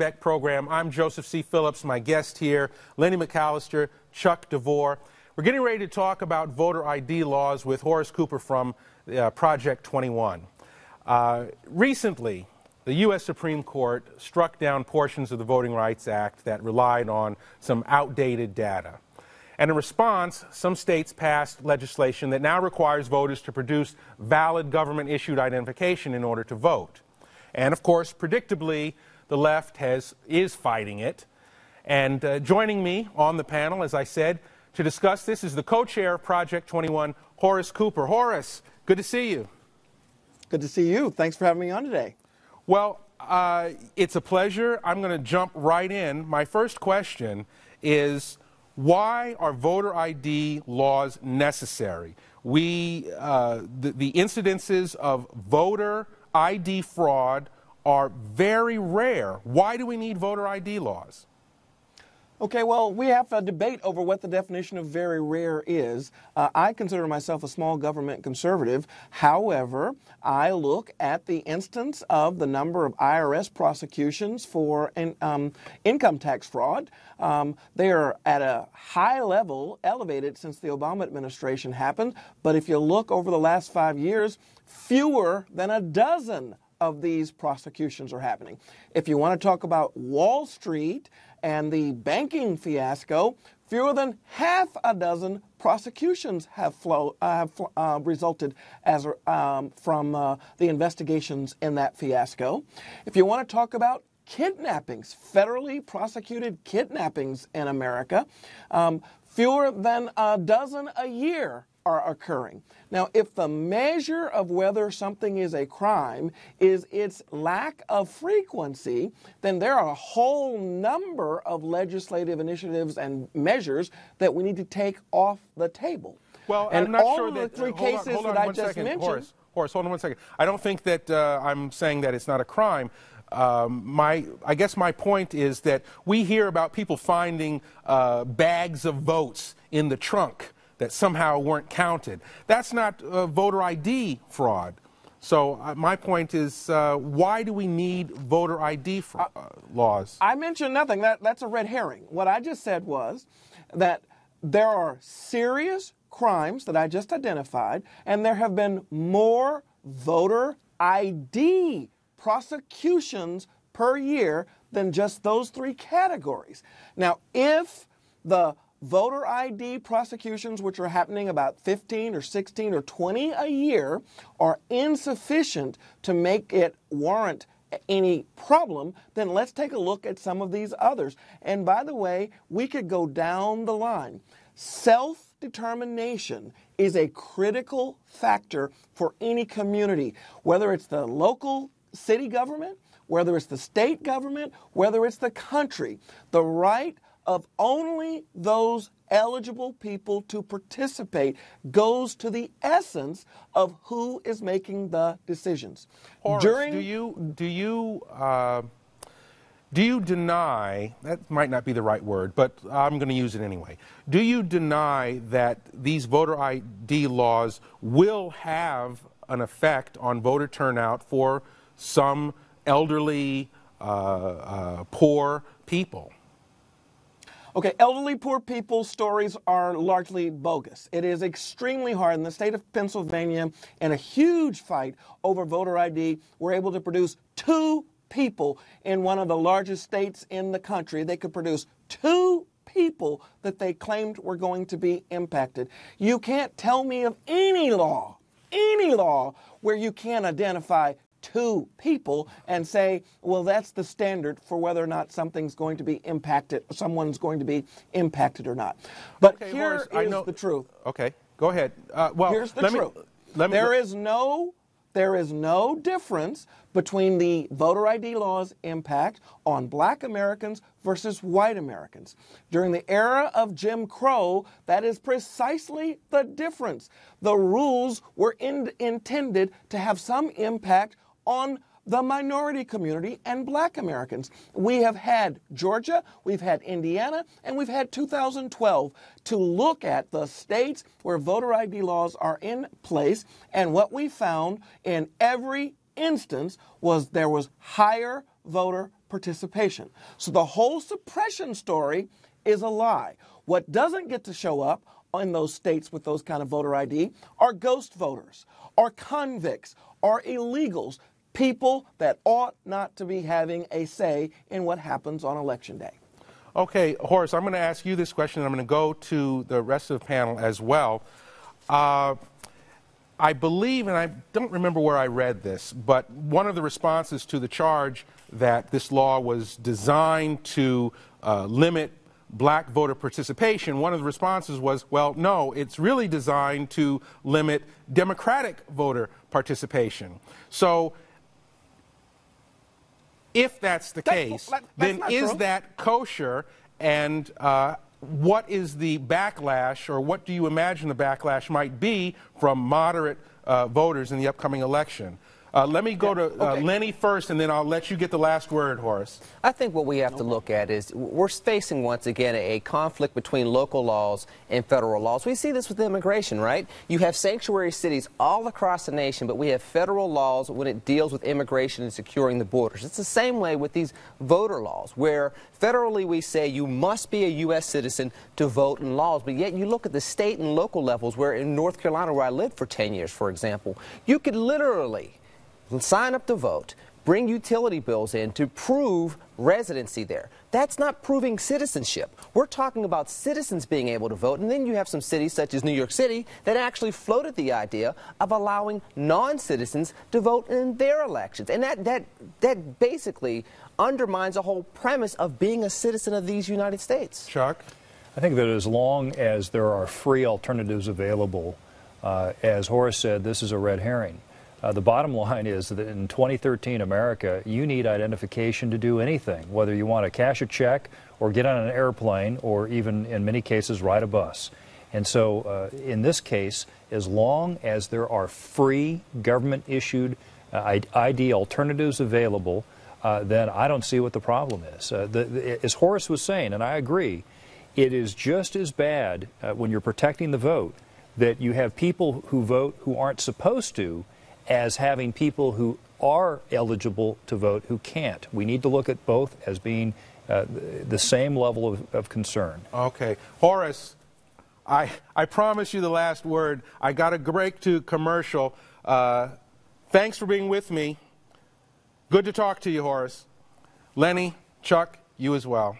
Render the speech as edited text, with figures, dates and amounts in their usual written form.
Beck Program. I'm Joseph C. Phillips. My guest here, Lenny McAllister, Chuck DeVore. We're getting ready to talk about voter ID laws with Horace Cooper from Project 21. Recently, the U.S. Supreme Court struck down portions of the Voting Rights Act that relied on some outdated data. And in response, some states passed legislation that now requires voters to produce valid government-issued identification in order to vote. And of course, predictably, the left is fighting it. And joining me on the panel, as I said, to discuss this is the co-chair of Project 21, Horace Cooper. Horace, good to see you. Good to see you. Thanks for having me on today. Well, it's a pleasure. I'm going to jump right in. My first question is, why are voter ID laws necessary? The incidences of voter ID fraud are very rare. Why do we need voter ID laws? Okay, well, we have a debate over what the definition of very rare is. I consider myself a small government conservative. However, I look at the instance of the number of IRS prosecutions for income tax fraud. They are at a high level, elevated since the Obama administration happened. But if you look over the last 5 years, fewer than a dozen of these prosecutions are happening. If you want to talk about Wall Street and the banking fiasco, fewer than half a dozen prosecutions have resulted as from the investigations in that fiasco. If you want to talk about kidnappings, federally prosecuted kidnappings in America, fewer than a dozen a year are occurring. Now, if the measure of whether something is a crime is its lack of frequency, then there are a whole number of legislative initiatives and measures that we need to take off the table. Well, and I'm not all sure of the that, three hold on, cases hold on that I one just second. mentioned. Horace, hold on one second. I don't think that I'm saying that it's not a crime. I guess my point is that we hear about people finding bags of votes in the trunk that somehow weren't counted. That's not voter ID fraud. So my point is, why do we need voter ID laws? I mentioned nothing. That's a red herring. What I just said was that there are serious crimes that I just identified, and there have been more voter ID prosecutions per year than just those three categories. Now, if the voter ID prosecutions, which are happening about 15 or 16 or 20 a year, are insufficient to make it warrant any problem, then let's take a look at some of these others. And by the way, we could go down the line. Self-determination is a critical factor for any community, whether it's the local city government, whether it's the state government, whether it's the country. The right of only those eligible people to participate goes to the essence of who is making the decisions. Horace, do you deny, that might not be the right word, but I'm going to use it anyway. Do you deny that these voter ID laws will have an effect on voter turnout for some elderly, poor people? Okay, elderly poor people's stories are largely bogus. It is extremely hard. In the state of Pennsylvania, in a huge fight over voter ID, we're able to produce 2 people in one of the largest states in the country. They could produce 2 people that they claimed were going to be impacted. You can't tell me of any law where you can identify 2 people and say, well, that's the standard for whether or not something's going to be impacted, someone's going to be impacted or not. But okay, here Horace, is the truth. Okay, go ahead. Well, here's the truth. There is no difference between the voter ID law's impact on black Americans versus white Americans. During the era of Jim Crow, that is precisely the difference. The rules were intended to have some impact on the minority community and black Americans. We have had Georgia, we've had Indiana, and we've had 2012 to look at the states where voter ID laws are in place, and what we found in every instance was there was higher voter participation. So the whole suppression story is a lie. What doesn't get to show up in those states with those kind of voter ID are ghost voters, are convicts, are illegals, people that ought not to be having a say in what happens on Election Day. Okay, Horace, I'm going to ask you this question, and I'm going to go to the rest of the panel as well. I believe, and I don't remember where I read this, but one of the responses to the charge that this law was designed to limit black voter participation, one of the responses was, well, no, it's really designed to limit Democratic voter participation. So if that's the case, then is that kosher, and what is the backlash, or what do you imagine the backlash might be from moderate voters in the upcoming election? Let me go to Lenny first, and then I'll let you get the last word, Horace. I think what we have to look at is we're facing, once again, a conflict between local laws and federal laws. We see this with immigration, right? You have sanctuary cities all across the nation, but we have federal laws when it deals with immigration and securing the borders. It's the same way with these voter laws, where federally we say you must be a U.S. citizen to vote in laws, but yet you look at the state and local levels, where in North Carolina, where I lived for 10 years, for example, you could literally sign up to vote, bring utility bills in to prove residency there. That's not proving citizenship. We're talking about citizens being able to vote, and then you have some cities such as New York City that actually floated the idea of allowing non-citizens to vote in their elections. And that basically undermines the whole premise of being a citizen of these United States. Chuck? I think that as long as there are free alternatives available, as Horace said, this is a red herring. The bottom line is that in 2013 America, you need identification to do anything, whether you want to cash a check or get on an airplane or even, in many cases, ride a bus. And so in this case, as long as there are free government-issued ID alternatives available, then I don't see what the problem is. As Horace was saying, and I agree, it is just as bad when you're protecting the vote that you have people who vote who aren't supposed to, as having people who are eligible to vote who can't. We need to look at both as being the same level of concern. Okay. Horace, I promise you the last word. I got to break to commercial. Thanks for being with me. Good to talk to you, Horace. Lenny, Chuck, you as well.